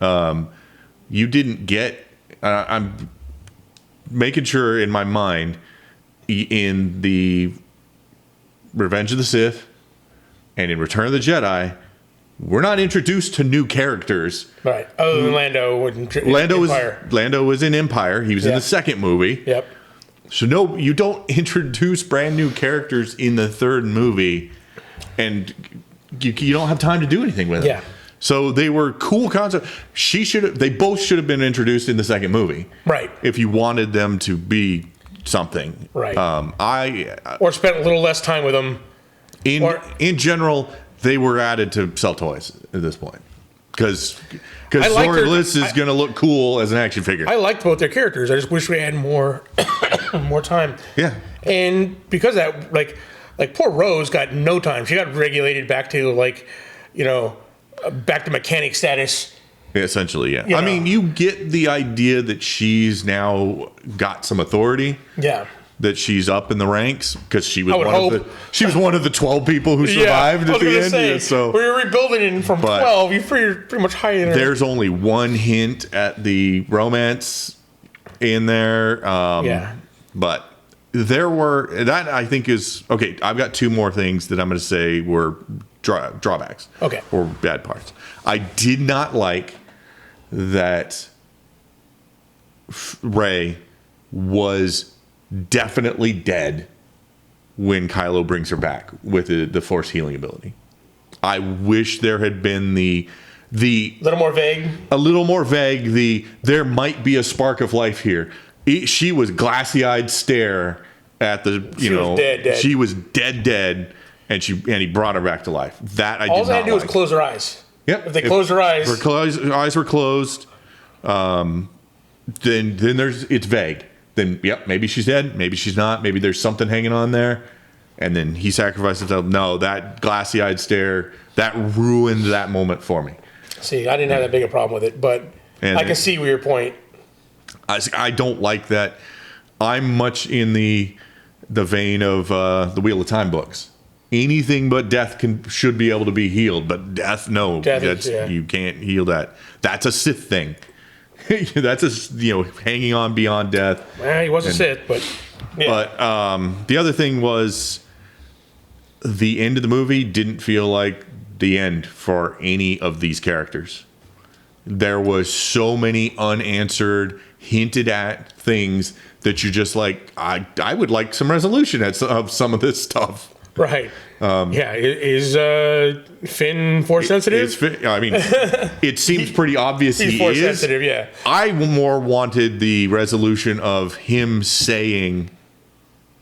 Speaker 2: You didn't get. I'm making sure in my mind, in the Revenge of the Sith and in Return of the Jedi, we're not introduced to new characters.
Speaker 1: Right. Other than Lando.
Speaker 2: Lando was in Empire. He was in the second movie.
Speaker 1: Yep.
Speaker 2: So no, you don't introduce brand new characters in the third movie, and you don't have time to do anything with them.
Speaker 1: Yeah.
Speaker 2: So they were cool concepts. They both should have been introduced in the second movie.
Speaker 1: Right.
Speaker 2: If you wanted them to be something.
Speaker 1: Right.
Speaker 2: Or
Speaker 1: spent a little less time with them.
Speaker 2: In general, they were added to sell toys at this point. Because Zora Bliss is going to look cool as an action figure.
Speaker 1: I liked both their characters. I just wish we had more time.
Speaker 2: Yeah.
Speaker 1: And because of that, like poor Rose got no time. She got regulated back to back to mechanic status.
Speaker 2: Essentially, yeah. You get the idea that she's now got some authority.
Speaker 1: Yeah.
Speaker 2: That she's up in the ranks because she was one of the 12 people who survived at the end. So
Speaker 1: we were rebuilding it from 12. You're pretty much hiding.
Speaker 2: There's only one hint at the romance in there. But there were that I think is okay. I've got two more things that I'm going to say were drawbacks.
Speaker 1: Okay.
Speaker 2: Or bad parts. I did not like that Rey was definitely dead when Kylo brings her back with the Force healing ability. I wish there had been the
Speaker 1: little more vague.
Speaker 2: A little more vague. There might be a spark of life here. She was glassy-eyed stare at the
Speaker 1: She was dead.
Speaker 2: She was dead, and he brought her back to life. That
Speaker 1: All they had to do was close her eyes.
Speaker 2: Yep.
Speaker 1: If they closed her eyes,
Speaker 2: her eyes were closed. Then it's vague. Then maybe she's dead, maybe she's not, maybe there's something hanging on there, and then he sacrificed himself. No, that glassy-eyed stare that ruined that moment for me.
Speaker 1: See, I didn't have that big a problem with it, but I can see your point.
Speaker 2: I don't like that. I'm much in the vein of the Wheel of Time books. Anything but death should be able to be healed, but death, no, you can't heal that. That's a Sith thing. That's hanging on beyond death.
Speaker 1: Well, he was a Sith, but
Speaker 2: yeah. But the other thing was the end of the movie didn't feel like the end for any of these characters. There was so many unanswered, hinted at things that you're just like, I would like some resolution of some of this stuff.
Speaker 1: Right. Is Finn force sensitive?
Speaker 2: I mean, it seems pretty obvious
Speaker 1: He's
Speaker 2: he
Speaker 1: force
Speaker 2: is.
Speaker 1: sensitive, yeah.
Speaker 2: I more wanted the resolution of him saying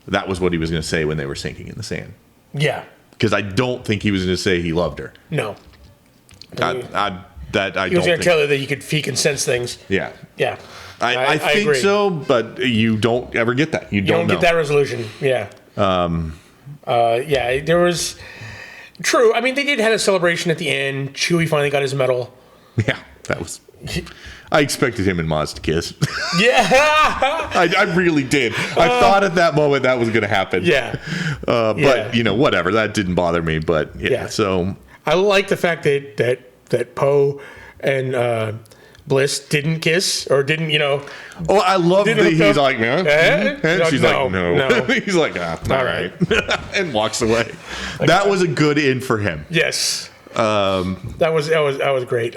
Speaker 2: that was what he was going to say when they were sinking in the sand.
Speaker 1: Yeah.
Speaker 2: Because I don't think he was going to say he loved her.
Speaker 1: No.
Speaker 2: He was
Speaker 1: going to tell her that he can sense things.
Speaker 2: Yeah.
Speaker 1: Yeah.
Speaker 2: I think
Speaker 1: agree.
Speaker 2: so, but you don't ever get that. You don't know.
Speaker 1: Get that resolution. Yeah. There was... True. I mean, they did have a celebration at the end. Chewie finally got his medal.
Speaker 2: Yeah, that was... I expected him and Maz to kiss.
Speaker 1: Yeah.
Speaker 2: I really did. I thought at that moment that was going to happen.
Speaker 1: Yeah.
Speaker 2: But, whatever. That didn't bother me. But, so...
Speaker 1: I like the fact that Poe and Bliss didn't kiss or didn't,
Speaker 2: Oh, I love that he's like, man. And she's like, no. He's like, all right. And walks away.
Speaker 1: Like,
Speaker 2: that was a good in for him.
Speaker 1: Yes. That was great.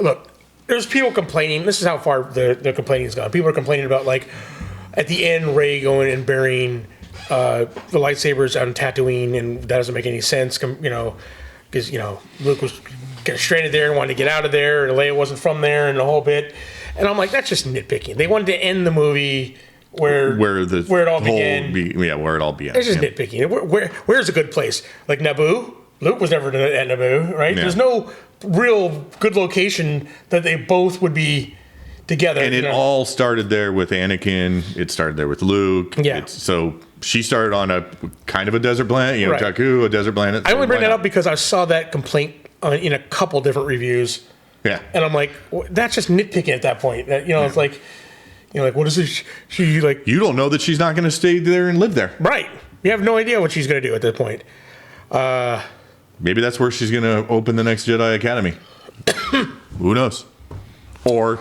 Speaker 1: Look, there's people complaining. This is how far the complaining has gone. People are complaining about, like, at the end, Rey going and burying the lightsabers on Tatooine, and that doesn't make any sense, because, Luke was getting stranded there and wanted to get out of there, and Leia wasn't from there, and the whole bit. And I'm like, that's just nitpicking. They wanted to end the movie where it all began.
Speaker 2: Where it all began.
Speaker 1: It's just nitpicking. Where's a good place? Like Naboo? Luke was never at Naboo, right? Yeah. There's no real good location that they both would be together.
Speaker 2: And it all started there with Anakin. It started there with Luke.
Speaker 1: Yeah.
Speaker 2: So she started on a kind of a desert planet, right. Jakku, a desert planet.
Speaker 1: I only bring that up because I saw that complaint in a couple different reviews.
Speaker 2: Yeah.
Speaker 1: And I'm like, that's just nitpicking at that point. It's like, what is this? She like...
Speaker 2: You don't know that she's not going to stay there and live there.
Speaker 1: Right. You have no idea what she's going to do at that point.
Speaker 2: Maybe that's where she's going to open the next Jedi Academy. Who knows? Or...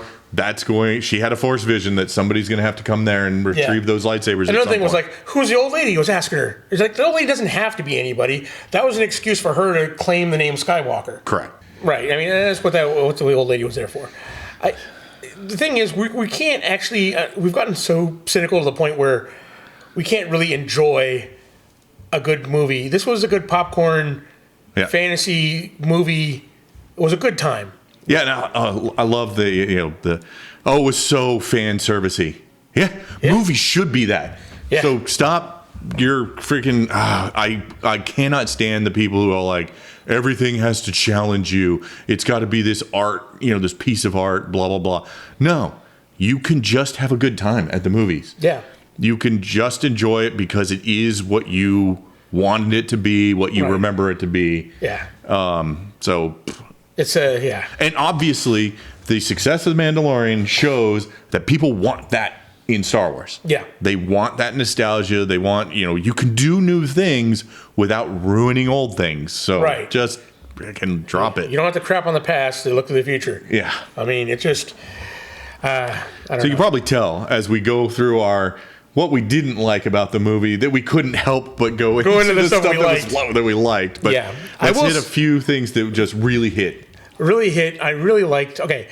Speaker 2: she had a Force vision that somebody's going to have to come there and retrieve those lightsabers.
Speaker 1: Another thing was like, who's the old lady? He was asking her. It's like, the old lady doesn't have to be anybody. That was an excuse for her to claim the name Skywalker.
Speaker 2: Correct.
Speaker 1: Right. I mean, that's what the old lady was there for. The thing is, we can't actually, we've gotten so cynical to the point where we can't really enjoy a good movie. This was a good popcorn fantasy movie. It was a good time.
Speaker 2: Yeah, I love it was so fan servicey. Yeah, movies should be that. Yeah. So stop your freaking. I cannot stand the people who are like, everything has to challenge you. It's got to be this art, this piece of art, blah blah blah. No, you can just have a good time at the movies.
Speaker 1: Yeah,
Speaker 2: you can just enjoy it because it is what you wanted it to be, what you remember it to be.
Speaker 1: Yeah.
Speaker 2: So.
Speaker 1: It's
Speaker 2: and obviously the success of The Mandalorian shows that people want that in Star Wars.
Speaker 1: Yeah,
Speaker 2: they want that nostalgia. They want you can do new things without ruining old things. So just can drop it.
Speaker 1: You don't have to crap on the past to look to the future.
Speaker 2: Yeah,
Speaker 1: I mean it's just. I don't know.
Speaker 2: You can probably tell as we go through what we didn't like about the movie that we couldn't help but go into the stuff that we liked. But let's hit a few things that just really hit. I really liked. Okay,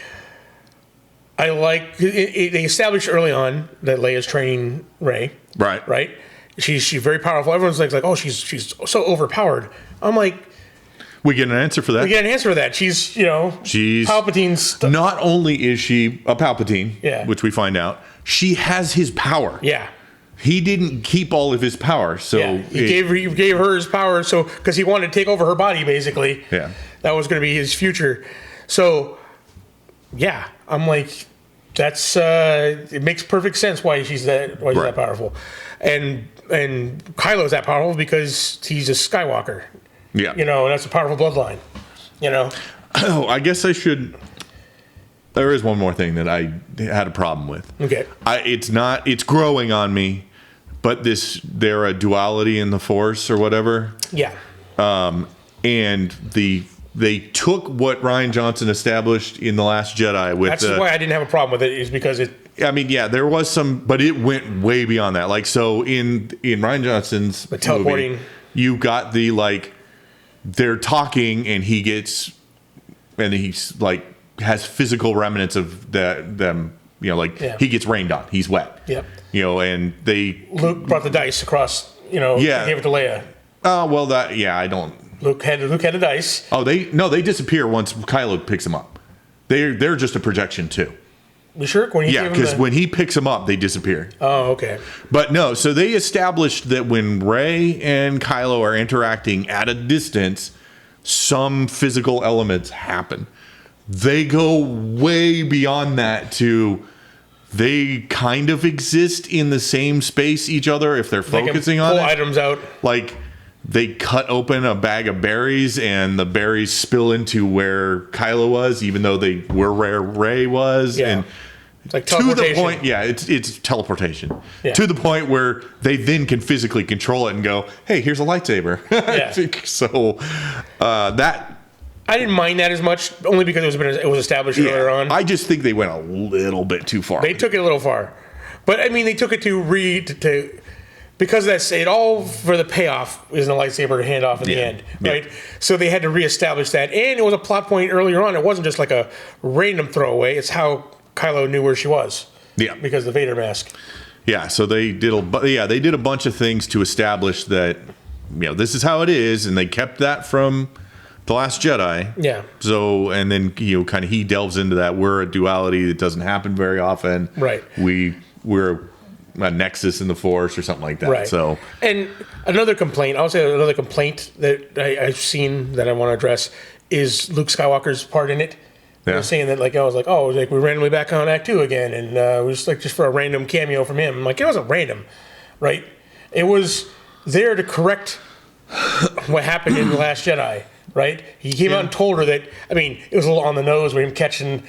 Speaker 2: I like. They established early on that Leia's training Rey. Right. She's very powerful. Everyone's like, oh, she's so overpowered. I'm like, we get an answer for that.
Speaker 1: She's
Speaker 2: she's
Speaker 1: Palpatine's.
Speaker 2: Not only is she a Palpatine, which we find out, she has his power.
Speaker 1: Yeah.
Speaker 2: He didn't keep all of his power, so
Speaker 1: he gave her his power, so because he wanted to take over her body, basically.
Speaker 2: Yeah,
Speaker 1: that was going to be his future. So, yeah, I'm like, that's it makes perfect sense why she's that powerful, and Kylo's that powerful because he's a Skywalker.
Speaker 2: Yeah,
Speaker 1: and that's a powerful bloodline.
Speaker 2: Oh, I guess I should. There is one more thing that I had a problem with.
Speaker 1: Okay,
Speaker 2: it's growing on me, but there a duality in the Force or whatever.
Speaker 1: Yeah.
Speaker 2: And they took what Rian Johnson established in The Last Jedi with.
Speaker 1: That's why I didn't have a problem with it, is because it.
Speaker 2: I mean, yeah, there was some, but it went way beyond that. Like, so in Rian Johnson's
Speaker 1: the teleporting,
Speaker 2: movie, you got they're talking and he's like. Has physical remnants of them, he gets rained on. He's wet.
Speaker 1: Yep.
Speaker 2: And
Speaker 1: Luke brought the dice across,
Speaker 2: Yeah.
Speaker 1: gave it to Leia.
Speaker 2: Oh, well, I don't.
Speaker 1: Luke had a dice.
Speaker 2: Oh, they disappear once Kylo picks them up. They're just a projection too.
Speaker 1: You sure?
Speaker 2: Because when he picks them up, they disappear.
Speaker 1: Oh, okay.
Speaker 2: But no, so they established that when Rey and Kylo are interacting at a distance, some physical elements happen. They go way beyond that to they kind of exist in the same space each other if they're focusing on it.
Speaker 1: Pull items out.
Speaker 2: Like they cut open a bag of berries and the berries spill into where Kylo was, even though they were where Rey was.
Speaker 1: Yeah.
Speaker 2: And
Speaker 1: it's like
Speaker 2: to the point, it's teleportation. Yeah. To the point where they then can physically control it and go, hey, here's a lightsaber. Yeah. So that...
Speaker 1: I didn't mind that as much, only because it was established earlier on.
Speaker 2: I just think they went a little bit too far.
Speaker 1: They took it a little far. But, I mean, they took it to because that's it all for the payoff is the lightsaber handoff at the end, right? So they had to reestablish that. And it was a plot point earlier on. It wasn't just like a random throwaway. It's how Kylo knew where she was.
Speaker 2: Yeah.
Speaker 1: Because of the Vader mask.
Speaker 2: Yeah, so they did a bunch of things to establish that, this is how it is. And they kept that from The Last Jedi.
Speaker 1: Yeah.
Speaker 2: So, and then, kind of he delves into that. We're a duality that doesn't happen very often.
Speaker 1: Right.
Speaker 2: We're a nexus in the Force or something like that.
Speaker 1: Right.
Speaker 2: So,
Speaker 1: and another complaint that I've seen that I want to address is Luke Skywalker's part in it. They're saying that we're randomly back on Act 2 again, and it was just for a random cameo from him. I'm like, it wasn't random, right? It was there to correct what happened in The Last Jedi, right? He came out and told her that. I mean, it was a little on the nose with him catching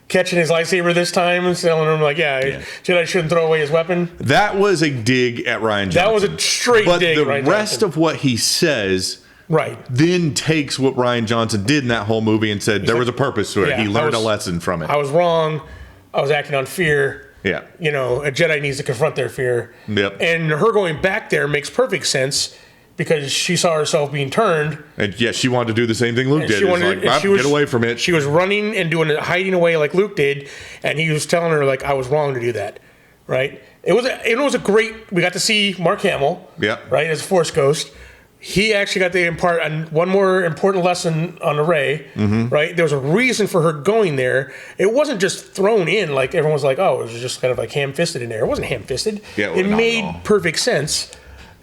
Speaker 1: his lightsaber this time and telling him Jedi shouldn't throw away his weapon.
Speaker 2: That was a dig at Rian Johnson.
Speaker 1: That was a straight dig at Rian Johnson.
Speaker 2: But the rest of what he says then takes what Rian Johnson did in that whole movie and said there was a purpose to it. Yeah, he learned a lesson from it.
Speaker 1: I was wrong. I was acting on fear.
Speaker 2: Yeah.
Speaker 1: A Jedi needs to confront their fear.
Speaker 2: Yep.
Speaker 1: And her going back there makes perfect sense because she saw herself being turned.
Speaker 2: And she wanted to do the same thing Luke did. Get away from it.
Speaker 1: She was running and hiding away like Luke did, and he was telling her I was wrong to do that. Right? It was a great. We got to see Mark Hamill.
Speaker 2: Yeah.
Speaker 1: Right, as a Force ghost. He actually got to impart one more important lesson on Rey. Mm-hmm. Right? There was a reason for her going there. It wasn't just thrown in like everyone was like, oh, it was just kind of like ham-fisted in there. It wasn't ham-fisted.
Speaker 2: Yeah,
Speaker 1: it made perfect sense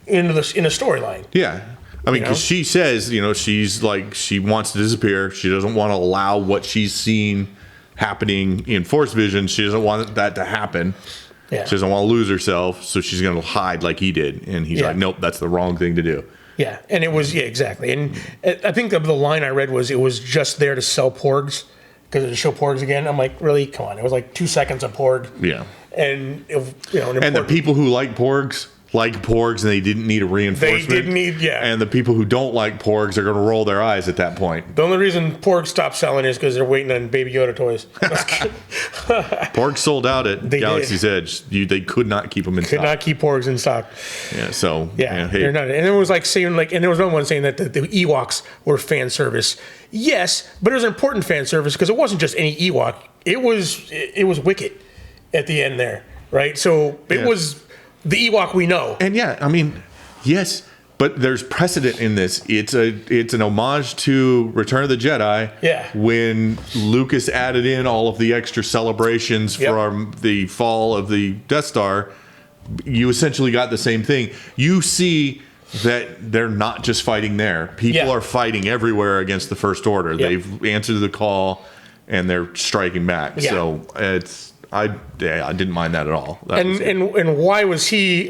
Speaker 1: in a storyline.
Speaker 2: Yeah. I mean, because she says, she's like, she wants to disappear. She doesn't want to allow what she's seen happening in Force vision. She doesn't want that to happen. Yeah. She doesn't want to lose herself, so she's going to hide like he did. And he's like, nope, that's the wrong thing to do.
Speaker 1: Yeah, and it was, exactly. And I think the line I read was it was just there to sell porgs, because to show porgs again. I'm like, really? Come on. It was like 2 seconds of porg.
Speaker 2: Yeah.
Speaker 1: And,
Speaker 2: and the people who like porgs and they didn't need a reinforcement.
Speaker 1: They didn't need,
Speaker 2: And the people who don't like porgs are going to roll their eyes at that point.
Speaker 1: The only reason porgs stopped selling is because they're waiting on Baby Yoda toys.
Speaker 2: Porgs sold out at Galaxy's Edge. They could not keep them in stock.
Speaker 1: Could not keep porgs in stock.
Speaker 2: Yeah, so.
Speaker 1: They're not. And it was saying, and there was no one saying that the Ewoks were fan service. Yes, but it was an important fan service because it wasn't just any Ewok. It was Wicket at the end there, right? So it was the Ewok we know.
Speaker 2: And yes, but there's precedent in this. It's an homage to Return of the Jedi.
Speaker 1: Yeah.
Speaker 2: When Lucas added in all of the extra celebrations from the fall of the Death Star, you essentially got the same thing. You see that they're not just fighting there. People are fighting everywhere against the First Order. They've answered the call and they're striking back. Yeah. So I didn't mind that at all.
Speaker 1: And why was he?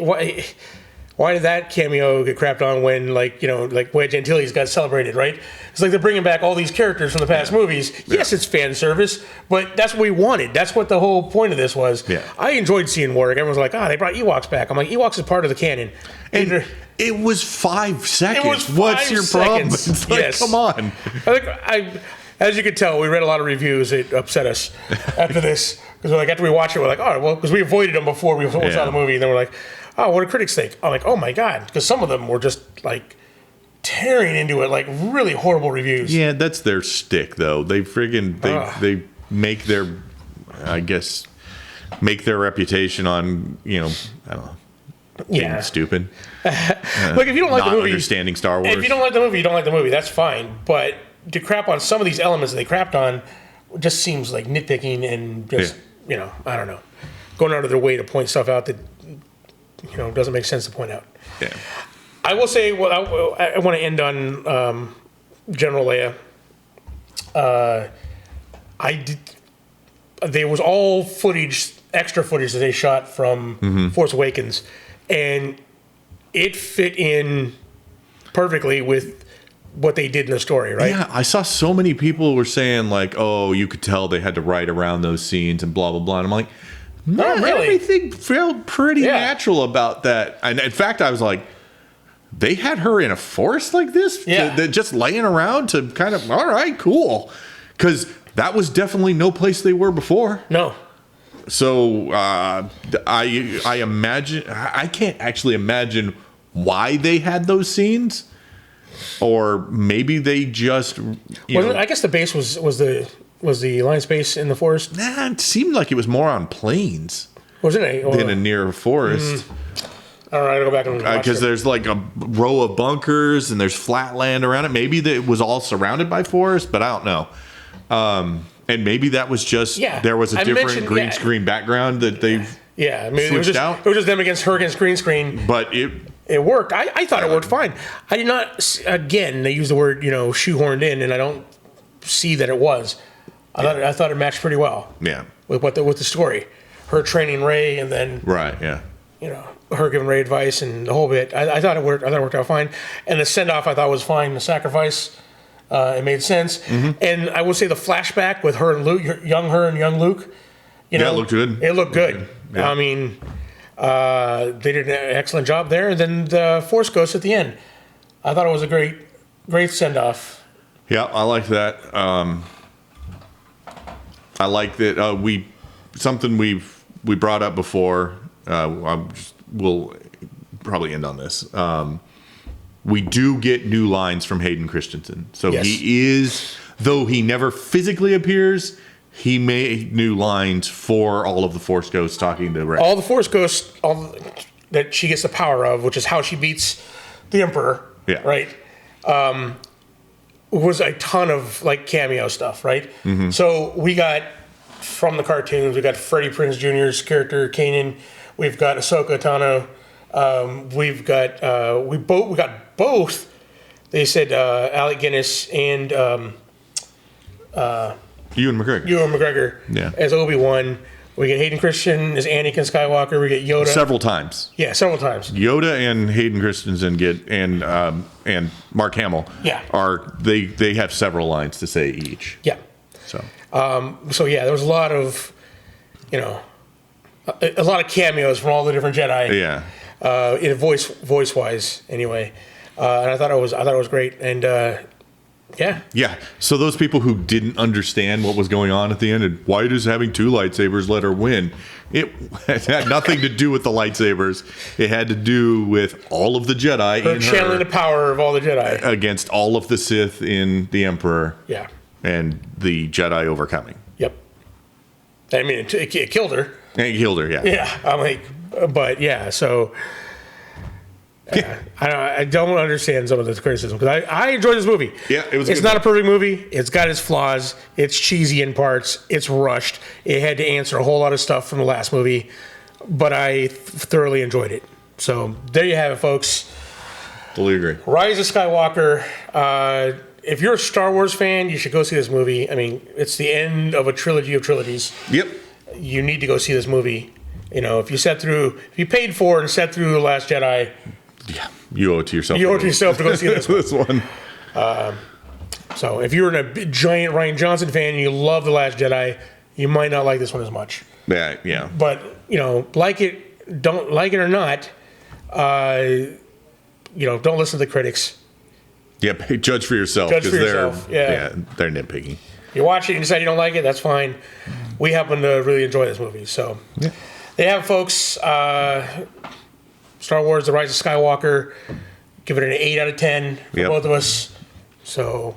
Speaker 1: Why did that cameo get crapped on when Wedge Antilles got celebrated? Right? It's like they're bringing back all these characters from the past movies. Yeah. Yes, it's fan service, but that's what we wanted. That's what the whole point of this was. Yeah. I enjoyed seeing Warwick. Everyone's like, they brought Ewoks back. I'm like, Ewoks is part of the canon.
Speaker 2: And it was 5 seconds. What's your problem? It's like, come on.
Speaker 1: As you can tell, we read a lot of reviews that upset us after this. Because after we watched it, we're like, because we avoided them before we saw the movie. And then we're like, what do critics think? I'm like, oh my God. Because some of them were just tearing into it, really horrible reviews.
Speaker 2: Yeah, that's their stick, though. They they make their reputation on, I don't know. being stupid.
Speaker 1: Look, if you don't like the movie,
Speaker 2: understanding Star Wars.
Speaker 1: If you don't like the movie, you don't like the movie. That's fine. But to crap on some of these elements that they crapped on just seems like nitpicking and just I don't know, going out of their way to point stuff out that doesn't make sense to point out.
Speaker 2: Yeah.
Speaker 1: I will say, I want to end on General Leia. There was all footage, extra footage that they shot from Force Awakens, and it fit in perfectly with what they did in the story, right?
Speaker 2: Yeah, I saw so many people were saying like, "Oh, you could tell they had to write around those scenes and blah blah blah." And I'm like, no, really. Everything felt pretty natural about that. And in fact, I was like, they had her in a forest like this, just laying around to kind of, all right, cool, because that was definitely no place they were before.
Speaker 1: No.
Speaker 2: So I imagine, I can't actually imagine why they had those scenes, or maybe they just
Speaker 1: I guess the base was the Alliance base in the forest.
Speaker 2: Nah, it seemed like it was more on plains.
Speaker 1: Wasn't it?
Speaker 2: Than a near forest.
Speaker 1: All right, I'll go back and watch
Speaker 2: because there's like a row of bunkers and there's flat land around it. Maybe it was all surrounded by forest, but I don't know. And maybe that was just there was a different green screen background that they switched out.
Speaker 1: It was just them against her against green screen.
Speaker 2: But
Speaker 1: it worked. I thought it worked fine. I did not. Again, they use the word shoehorned in, and I don't see that it was. I thought it matched pretty well.
Speaker 2: Yeah.
Speaker 1: With the story, her training Rey, and then her giving Rey advice and the whole bit. I thought it worked. I thought it worked out fine, and the send off I thought was fine. The sacrifice, it made sense. And I will say the flashback with her and Luke, young Luke.
Speaker 2: It looked good.
Speaker 1: It looked good. Yeah. I mean, they did an excellent job there. And then the Force Ghost at the end. I thought it was a great send off.
Speaker 2: Yeah, I like that. I like that we brought up before. We'll probably end on this. We do get new lines from Hayden Christensen. So he is, though he never physically appears, he made new lines for all of the Force Ghosts talking to Rey.
Speaker 1: All the Force Ghosts that she gets the power of, which is how she beats the Emperor.
Speaker 2: Yeah.
Speaker 1: Right. Was a ton of like cameo stuff, right? So we got from the cartoons, we got Freddie Prinze Jr.'s character Kanan, we've got Ahsoka Tano, we've got both. They said Alec Guinness and
Speaker 2: Ewan
Speaker 1: McGregor as Obi-Wan. We get Hayden Christensen as Anakin Skywalker. We get Yoda
Speaker 2: several times.
Speaker 1: Yeah, several times.
Speaker 2: Yoda and Hayden Christensen and Mark Hamill. They have several lines to say each.
Speaker 1: Yeah.
Speaker 2: So
Speaker 1: there was a lot of cameos from all the different Jedi.
Speaker 2: Yeah.
Speaker 1: In voice wise anyway, and I thought it was great and. Yeah.
Speaker 2: So those people who didn't understand what was going on at the end and why does having two lightsabers let her win? It had nothing to do with the lightsabers. It had to do with all of the Jedi in
Speaker 1: channeling the power of all the Jedi
Speaker 2: against all of the Sith in the Emperor.
Speaker 1: Yeah.
Speaker 2: And the Jedi overcoming.
Speaker 1: Yep. I mean, it killed her.
Speaker 2: It killed her. Yeah.
Speaker 1: Yeah. I'm like, but yeah. So. I don't understand some of the criticism because I enjoyed this movie.
Speaker 2: Yeah,
Speaker 1: it's not a perfect movie. It's got its flaws. It's cheesy in parts. It's rushed. It had to answer a whole lot of stuff from the last movie, but I thoroughly enjoyed it. So there you have it, folks.
Speaker 2: Totally agree.
Speaker 1: Rise of Skywalker. If you're a Star Wars fan, you should go see this movie. I mean, it's the end of a trilogy of trilogies.
Speaker 2: Yep.
Speaker 1: You need to go see this movie. If you paid for it and sat through The Last Jedi.
Speaker 2: Yeah, you owe it to yourself.
Speaker 1: You owe it to yourself to go see
Speaker 2: this one.
Speaker 1: So if you're a giant Rian Johnson fan and you love The Last Jedi, you might not like this one as much.
Speaker 2: Yeah.
Speaker 1: But, like it, don't like it or not, don't listen to the critics.
Speaker 2: Yep, judge for yourself.
Speaker 1: Judge for yourself,
Speaker 2: they're nitpicky.
Speaker 1: You watch it and decide you don't like it, that's fine. We happen to really enjoy this movie. So there you have it, folks. Star Wars: The Rise of Skywalker. Give it an 8 out of 10 for both of us. So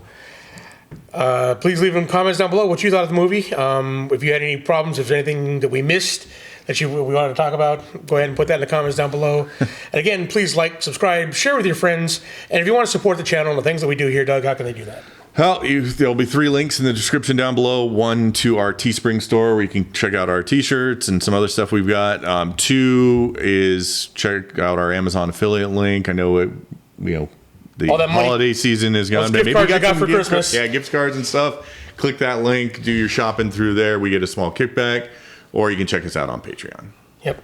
Speaker 1: please leave in comments down below what you thought of the movie. If you had any problems, if there's anything that we missed that we want to talk about, go ahead and put that in the comments down below. And again, please like, subscribe, share with your friends. And if you want to support the channel and the things that we do here, Doug, how can they do that?
Speaker 2: Well, there'll be 3 links in the description down below. 1 to our Teespring store where you can check out our t-shirts and some other stuff we've got. 2 is check out our Amazon affiliate link. I know the holiday season is gone.
Speaker 1: Maybe we got for Christmas.
Speaker 2: Gift cards and stuff. Click that link, do your shopping through there. We get a small kickback, or you can check us out on Patreon.
Speaker 1: Yep.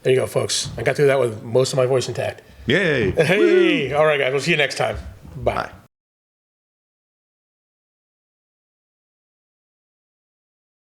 Speaker 1: There you go, folks. I got through that with most of my voice intact.
Speaker 2: Yay.
Speaker 1: Hey. All right, guys. We'll see you next time. Bye.